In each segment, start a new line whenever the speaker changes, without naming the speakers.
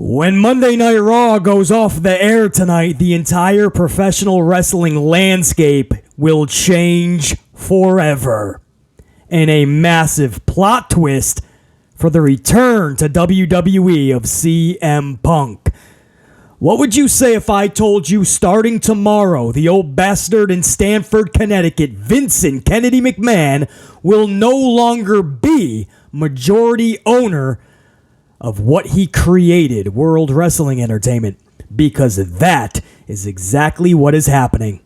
When Monday Night Raw goes off the air tonight, the entire professional wrestling landscape will change forever. And a massive plot twist for the return to WWE of CM Punk. What would you say if I told you starting tomorrow, the old bastard in Stamford, Connecticut, Vincent Kennedy McMahon, will no longer be majority owner of what he created, World Wrestling Entertainment? Because that is exactly what is happening.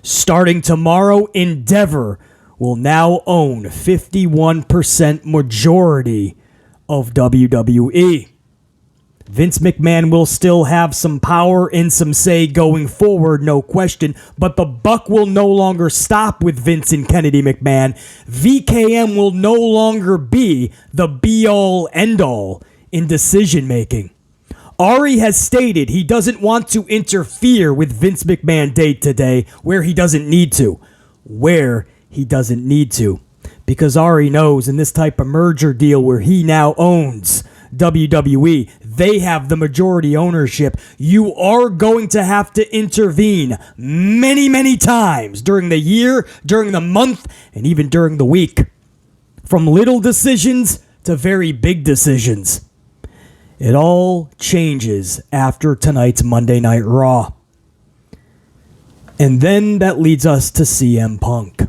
Starting tomorrow, Endeavor will now own 51% majority of WWE. Vince McMahon will still have some power and some say going forward, no question, but the buck will no longer stop with Vincent Kennedy McMahon. VKM will no longer be the be-all, end-all in decision-making. Ari has stated he doesn't want to interfere with Vince McMahon day-to-day where he doesn't need to. Because Ari knows in this type of merger deal where he now owns WWE, they have the majority ownership. You are going to have to intervene many, many times during the year, during the month, and even during the week. From little decisions to very big decisions. It all changes after tonight's Monday Night Raw. And then that leads us to CM Punk.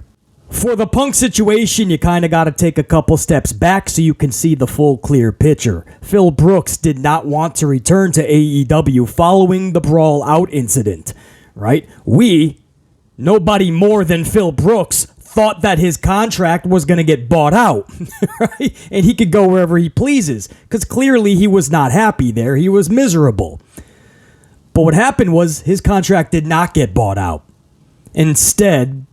For the Punk situation, you kind of got to take a couple steps back so you can see the full clear picture. Phil Brooks did not want to return to AEW following the Brawl Out incident, right? Nobody more than Phil Brooks, thought that his contract was going to get bought out, right? And he could go wherever he pleases, because clearly he was not happy there. He was miserable. But what happened was his contract did not get bought out. Instead,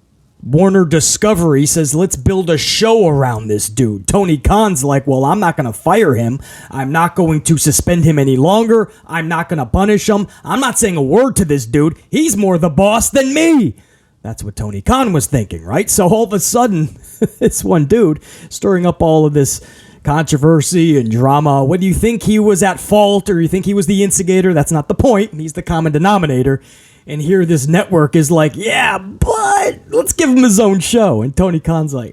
Warner Discovery says, let's build a show around this dude. Tony Khan's like, well, I'm not going to fire him. I'm not going to suspend him any longer. I'm not going to punish him. I'm not saying a word to this dude. He's more the boss than me. That's what Tony Khan was thinking, right? So all of a sudden, this one dude stirring up all of this controversy and drama. Whether you think he was at fault or you think he was the instigator, that's not the point. He's the common denominator. And here this network is like, yeah, but let's give him his own show. And Tony Khan's like,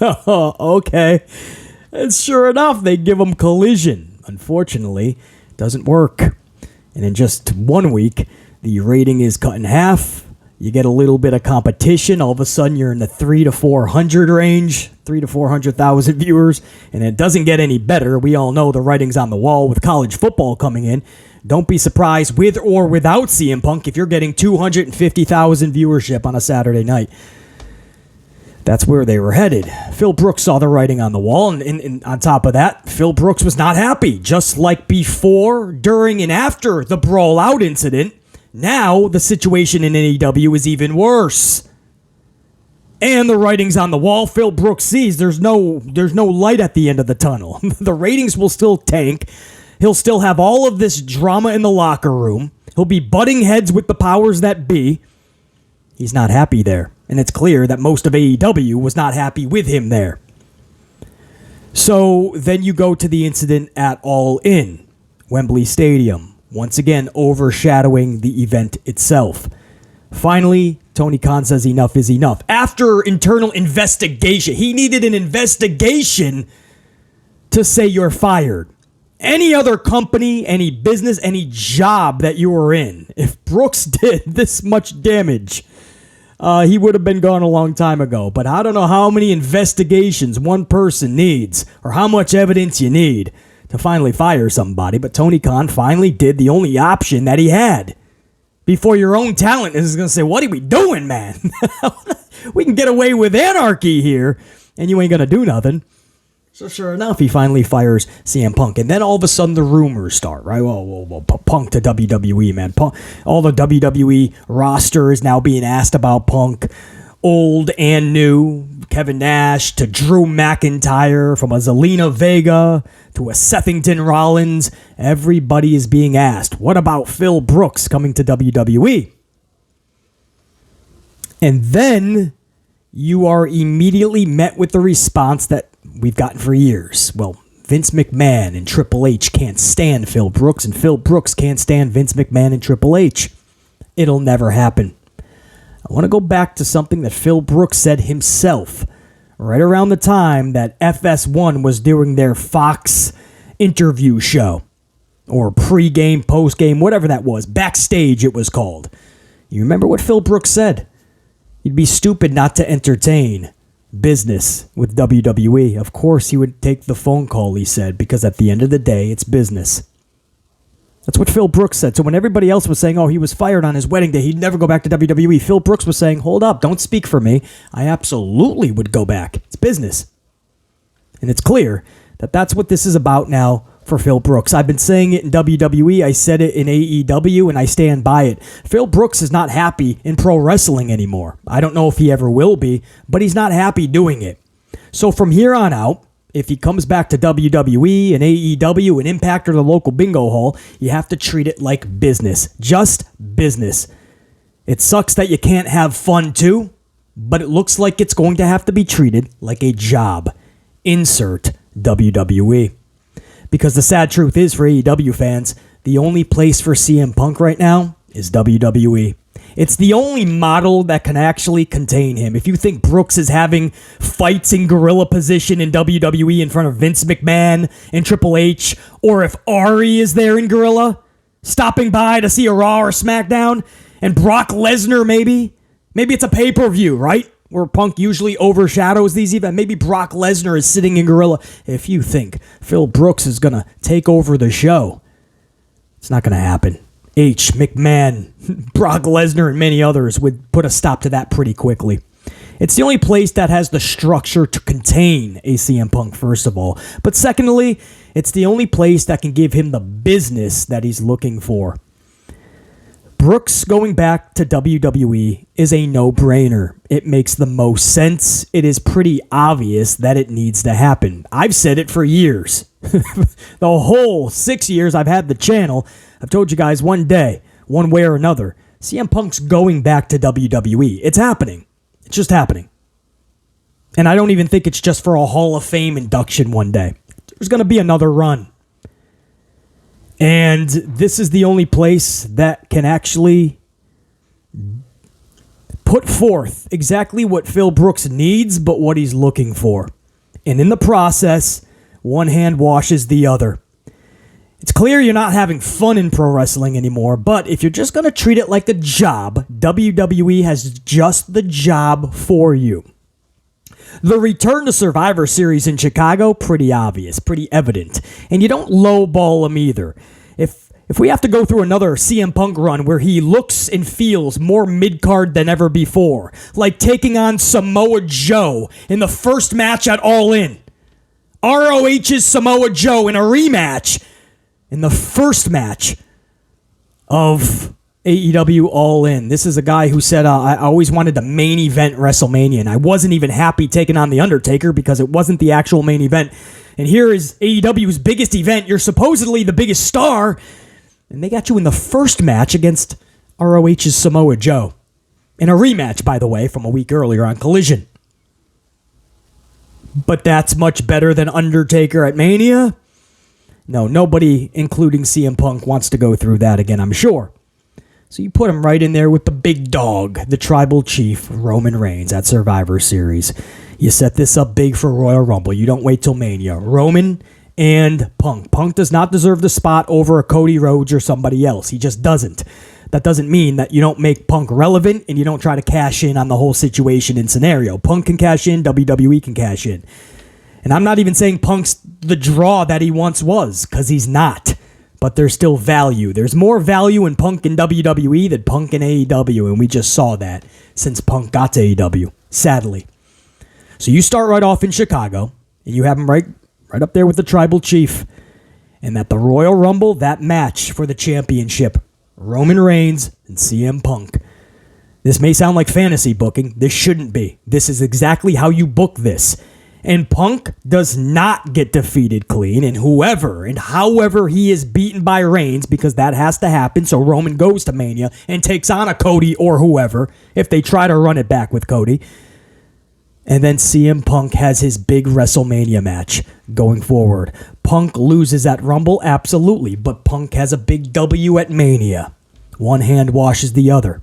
okay. And sure enough, they give him Collision. Unfortunately, it doesn't work. And in just 1 week, the rating is cut in half. You get a little bit of competition. All of a sudden, you're in the 300 to 400 range, 300 to 400,000 viewers. And it doesn't get any better. We all know the writing's on the wall with college football coming in. Don't be surprised with or without CM Punk if you're getting 250,000 viewership on a Saturday night. That's where they were headed. Phil Brooks saw the writing on the wall, and on top of that, Phil Brooks was not happy. Just like before, during, and after the Brawl Out incident, now the situation in AEW is even worse. And the writing's on the wall. Phil Brooks sees there's no light at the end of the tunnel. The ratings will still tank. He'll still have all of this drama in the locker room. He'll be butting heads with the powers that be. He's not happy there. And it's clear that most of AEW was not happy with him there. So then you go to the incident at All In, Wembley Stadium, once again overshadowing the event itself. Finally, Tony Khan says enough is enough. After internal investigation, he needed an investigation to say you're fired. Any other company, any business, any job that you were in, if Brooks did this much damage, he would have been gone a long time ago. But I don't know how many investigations one person needs or how much evidence you need to finally fire somebody. But Tony Khan finally did the only option that he had. Before your own talent is going to say, what are we doing, man? We can get away with anarchy here, and you ain't going to do nothing. So sure enough, he finally fires CM Punk. And then all of a sudden the rumors start, right? Well, Punk to WWE, man. Punk, all the WWE roster is now being asked about Punk. Old and new. Kevin Nash to Drew McIntyre, from a Zelina Vega to a Sethington Rollins. Everybody is being asked, what about Phil Brooks coming to WWE? And then you are immediately met with the response that we've gotten for years. Well, Vince McMahon and Triple H can't stand Phil Brooks, and Phil Brooks can't stand Vince McMahon and Triple H. It'll never happen. I want to go back to something that Phil Brooks said himself right around the time that FS1 was doing their Fox interview show, or pre-game, post-game, whatever that was. Backstage, it was called. You remember what Phil Brooks said? You'd be stupid not to entertain business with WWE. Of course he would take the phone call, he said, because at the end of the day, it's business. That's what Phil Brooks said. So when everybody else was saying, oh, he was fired on his wedding day, he'd never go back to WWE, Phil Brooks was saying, hold up, don't speak for me. I absolutely would go back. It's business. And it's clear that that's what this is about now for Phil Brooks. I've been saying it in WWE, I said it in AEW, and I stand by it. Phil Brooks is not happy in pro wrestling anymore. I don't know if he ever will be, but he's not happy doing it. So from here on out, if he comes back to WWE and AEW and Impact or the local bingo hall, you have to treat it like business. Just business. It sucks that you can't have fun too, but it looks like it's going to have to be treated like a job. Insert WWE. Because the sad truth is, for AEW fans, the only place for CM Punk right now is WWE. It's the only model that can actually contain him. If you think Brooks is having fights in gorilla position in WWE in front of Vince McMahon and Triple H, or if Ari is there in gorilla, stopping by to see a Raw or SmackDown, and Brock Lesnar maybe it's a pay-per-view, right? Where Punk usually overshadows these events. Maybe Brock Lesnar is sitting in gorilla. If you think Phil Brooks is going to take over the show, it's not going to happen. McMahon, Brock Lesnar, and many others would put a stop to that pretty quickly. It's the only place that has the structure to contain a CM Punk, first of all. But secondly, it's the only place that can give him the business that he's looking for. Brooks going back to WWE is a no-brainer. It makes the most sense. It is pretty obvious that it needs to happen. I've said it for years. The whole 6 years I've had the channel, I've told you guys one day, one way or another, CM Punk's going back to WWE. It's happening. It's just happening. And I don't even think it's just for a Hall of Fame induction one day. There's going to be another run. And this is the only place that can actually put forth exactly what Phil Brooks needs, but what he's looking for. And in the process, one hand washes the other. It's clear you're not having fun in pro wrestling anymore, but if you're just going to treat it like a job, WWE has just the job for you. The return to Survivor Series in Chicago, pretty obvious, pretty evident. And you don't lowball him either. If we have to go through another CM Punk run where he looks and feels more mid-card than ever before, like taking on Samoa Joe in the first match at All In, ROH's Samoa Joe in a rematch in the first match of AEW All In. This is a guy who said, I always wanted the main event WrestleMania, and I wasn't even happy taking on The Undertaker because it wasn't the actual main event. And here is AEW's biggest event. You're supposedly the biggest star, and they got you in the first match against ROH's Samoa Joe. In a rematch, by the way, from a week earlier on Collision. But that's much better than Undertaker at Mania? No, nobody, including CM Punk, wants to go through that again, I'm sure. So you put him right in there with the big dog, the tribal chief, Roman Reigns, at Survivor Series. You set this up big for Royal Rumble. You don't wait till Mania. Roman and Punk. Punk does not deserve the spot over a Cody Rhodes or somebody else. He just doesn't. That doesn't mean that you don't make Punk relevant and you don't try to cash in on the whole situation and scenario. Punk can cash in, WWE can cash in. And I'm not even saying Punk's the draw that he once was, because he's not. But there's still value. There's more value in Punk in WWE than Punk in AEW, and we just saw that since Punk got to AEW, sadly. So you start right off in Chicago, and you have him right up there with the tribal chief. And at the Royal Rumble, that match for the championship, Roman Reigns and CM Punk. This may sound like fantasy booking. This shouldn't be. This is exactly how you book this. And Punk does not get defeated clean, and whoever and however he is beaten by Reigns, because that has to happen, so Roman goes to Mania and takes on a Cody or whoever, if they try to run it back with Cody. And then CM Punk has his big WrestleMania match going forward. Punk loses at Rumble, absolutely, but Punk has a big W at Mania. One hand washes the other.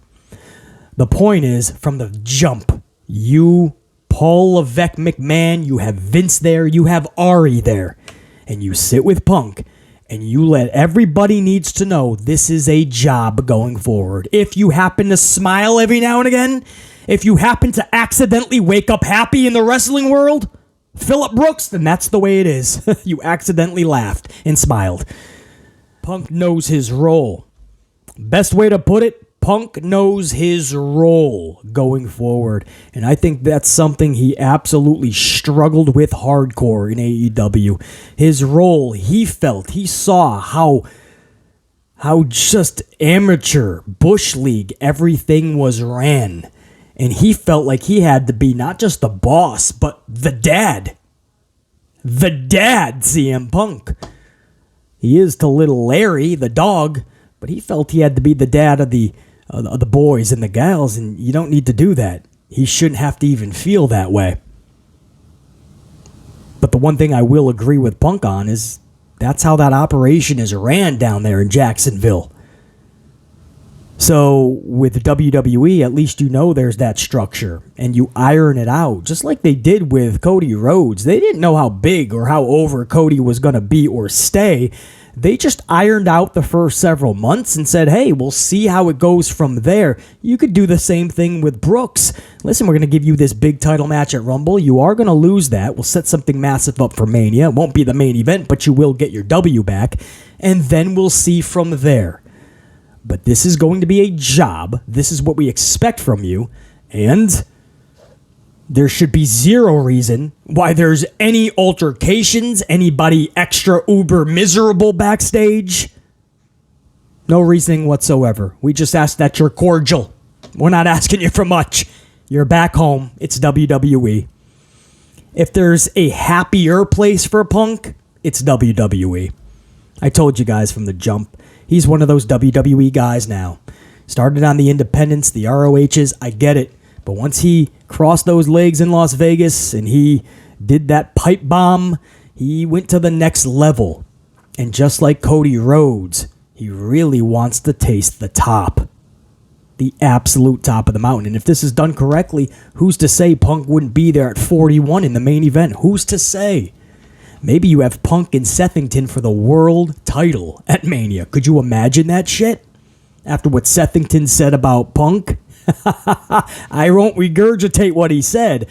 The point is, from the jump, you, Paul Levesque McMahon, you have Vince there, you have Ari there, and you sit with Punk, and you let everybody needs to know this is a job going forward. If you happen to smile every now and again, if you happen to accidentally wake up happy in the wrestling world, Phillip Brooks, then that's the way it is. You accidentally laughed and smiled. Punk knows his role. Best way to put it, Punk knows his role going forward. And I think that's something he absolutely struggled with hardcore in AEW. His role, he saw how just amateur, Bush League, everything was ran. And he felt like he had to be not just the boss, but the dad. The dad, CM Punk. He is to little Larry, the dog, but he felt he had to be the dad of the boys and the gals, and you don't need to do that. He shouldn't have to even feel that way. But the one thing I will agree with Punk on is that's how that operation is ran down there in Jacksonville. So with WWE, at least you know there's that structure, and you iron it out, just like they did with Cody Rhodes. They didn't know how big or how over Cody was going to be or stay. They just ironed out the first several months and said, hey, we'll see how it goes from there. You could do the same thing with Brooks. Listen, we're going to give you this big title match at Rumble. You are going to lose that. We'll set something massive up for Mania. It won't be the main event, but you will get your W back. And then we'll see from there. But this is going to be a job. This is what we expect from you. And there should be zero reason why there's any altercations, anybody extra uber miserable backstage. No reasoning whatsoever. We just ask that you're cordial. We're not asking you for much. You're back home. It's WWE. If there's a happier place for Punk, it's WWE. I told you guys from the jump. He's one of those WWE guys now. Started on the independents, the ROHs, I get it. But once he crossed those legs in Las Vegas and he did that pipe bomb, he went to the next level. And just like Cody Rhodes, he really wants to taste the top. The absolute top of the mountain. And if this is done correctly, who's to say Punk wouldn't be there at 41 in the main event? Who's to say? Maybe you have Punk and Sethington for the world title at Mania. Could you imagine that shit? After what Sethington said about Punk? I won't regurgitate what he said,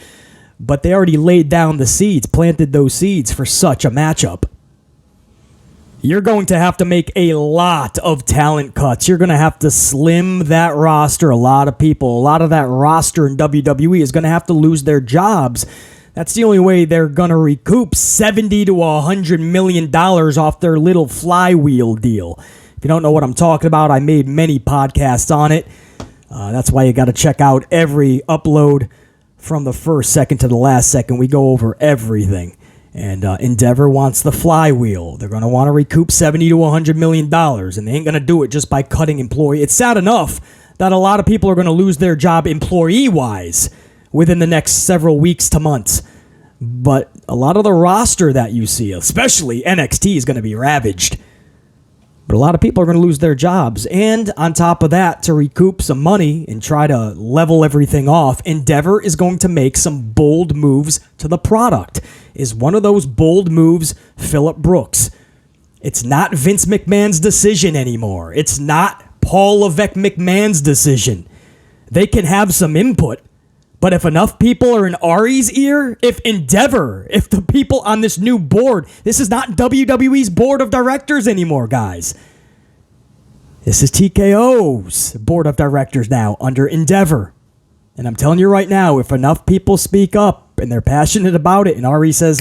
but they already laid down the seeds, planted those seeds for such a matchup. You're going to have to make a lot of talent cuts. You're going to have to slim that roster. A lot of people, a lot of that roster in WWE is going to have to lose their jobs. That's the only way they're going to recoup $70 to $100 million off their little flywheel deal. If you don't know what I'm talking about, I made many podcasts on it. That's why you got to check out every upload from the first second to the last second. We go over everything. And Endeavor wants the flywheel. They're going to want to recoup $70 to $100 million, and they ain't going to do it just by cutting employee. It's sad enough that a lot of people are going to lose their job employee-wise within the next several weeks to months. But a lot of the roster that you see, especially NXT, is going to be ravaged. But a lot of people are going to lose their jobs. And on top of that, to recoup some money and try to level everything off, Endeavor is going to make some bold moves to the product. Is one of those bold moves Phillip Brooks? It's not Vince McMahon's decision anymore. It's not Paul Levesque McMahon's decision. They can have some input. But if enough people are in Ari's ear, if the people on this new board, this is not WWE's board of directors anymore, guys. This is TKO's board of directors now under Endeavor. And I'm telling you right now, if enough people speak up and they're passionate about it, and Ari says,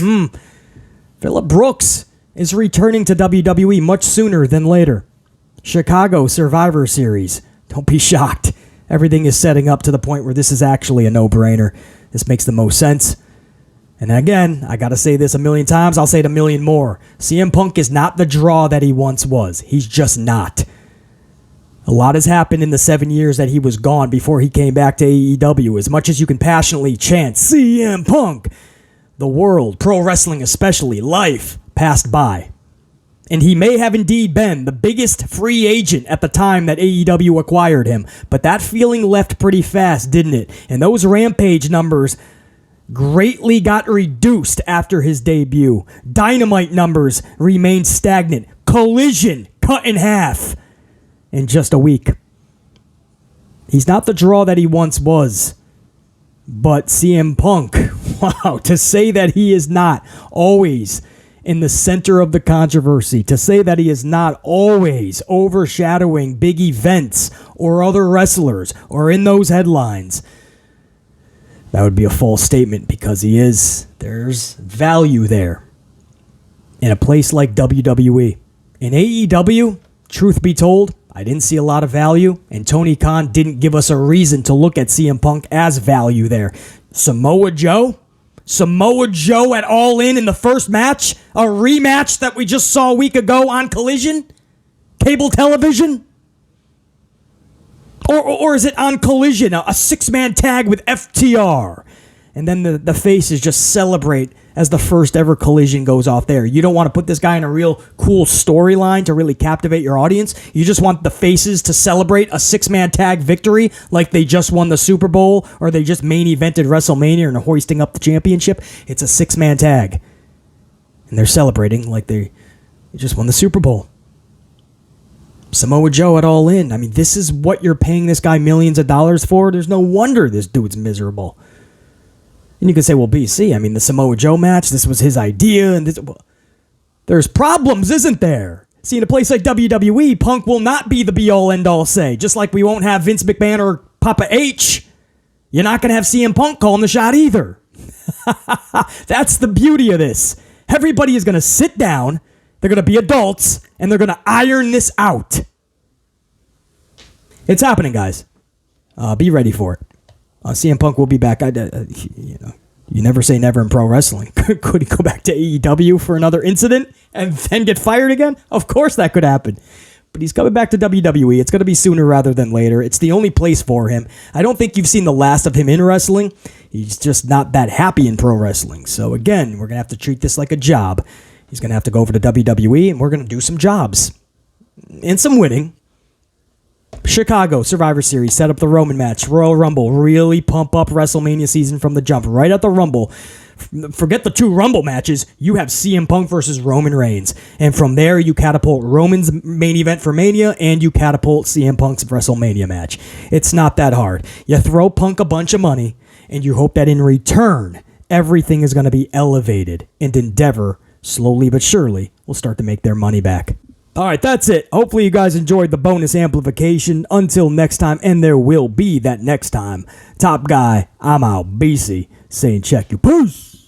Phillip Brooks is returning to WWE much sooner than later. Chicago Survivor Series. Don't be shocked. Everything is setting up to the point where this is actually a no-brainer. This makes the most sense. And again, I got to say this a million times. I'll say it a million more. CM Punk is not the draw that he once was. He's just not. A lot has happened in the 7 years that he was gone before he came back to AEW. As much as you can passionately chant CM Punk, the world, pro wrestling especially, life, passed by. And he may have indeed been the biggest free agent at the time that AEW acquired him. But that feeling left pretty fast, didn't it? And those Rampage numbers greatly got reduced after his debut. Dynamite numbers remained stagnant. Collision cut in half in just a week. He's not the draw that he once was. But CM Punk, wow, to say that he is not always in the center of the controversy, to say that he is not always overshadowing big events or other wrestlers or in those headlines, that would be a false statement, because he is. There's value there in a place like WWE. In AEW, truth be told, I didn't see a lot of value, and Tony Khan didn't give us a reason to look at CM Punk as value there. Samoa Joe at All In the first match, a rematch that we just saw a week ago on Collision, cable television, or is it on Collision, a 6-man tag with FTR, and then the faces just celebrate as the first ever Collision goes off there. You don't want to put this guy in a real cool storyline to really captivate your audience. You just want the faces to celebrate a 6-man tag victory like they just won the Super Bowl or they just main evented WrestleMania and are hoisting up the championship. It's a 6-man tag. And they're celebrating like they just won the Super Bowl. Samoa Joe at All In. I mean, this is what you're paying this guy millions of dollars for? There's no wonder this dude's miserable. And you can say, well, BC, I mean, the Samoa Joe match, this was his idea, and this, well, there's problems, isn't there? See, in a place like WWE, Punk will not be the be-all, end-all say, just like we won't have Vince McMahon or Papa H. You're not going to have CM Punk calling the shot either. That's the beauty of this. Everybody is going to sit down, they're going to be adults, and they're going to iron this out. It's happening, guys. Be ready for it. CM Punk will be back. You never say never in pro wrestling. Could he go back to AEW for another incident and then get fired again? Of course that could happen. But he's coming back to WWE. It's going to be sooner rather than later. It's the only place for him. I don't think you've seen the last of him in wrestling. He's just not that happy in pro wrestling. So again, we're going to have to treat this like a job. He's going to have to go over to WWE, and we're going to do some jobs. And some winning. Chicago Survivor Series, set up the Roman match, Royal Rumble, really pump up WrestleMania season from the jump. Right at the Rumble, forget the 2 Rumble matches, you have CM Punk versus Roman Reigns. And from there, you catapult Roman's main event for Mania, and you catapult CM Punk's WrestleMania match. It's not that hard. You throw Punk a bunch of money, and you hope that in return, everything is going to be elevated, and Endeavor, slowly but surely, will start to make their money back. All right, that's it. Hopefully you guys enjoyed the bonus amplification. Until next time, and there will be that next time. Top guy, I'm out. BC saying check your peace.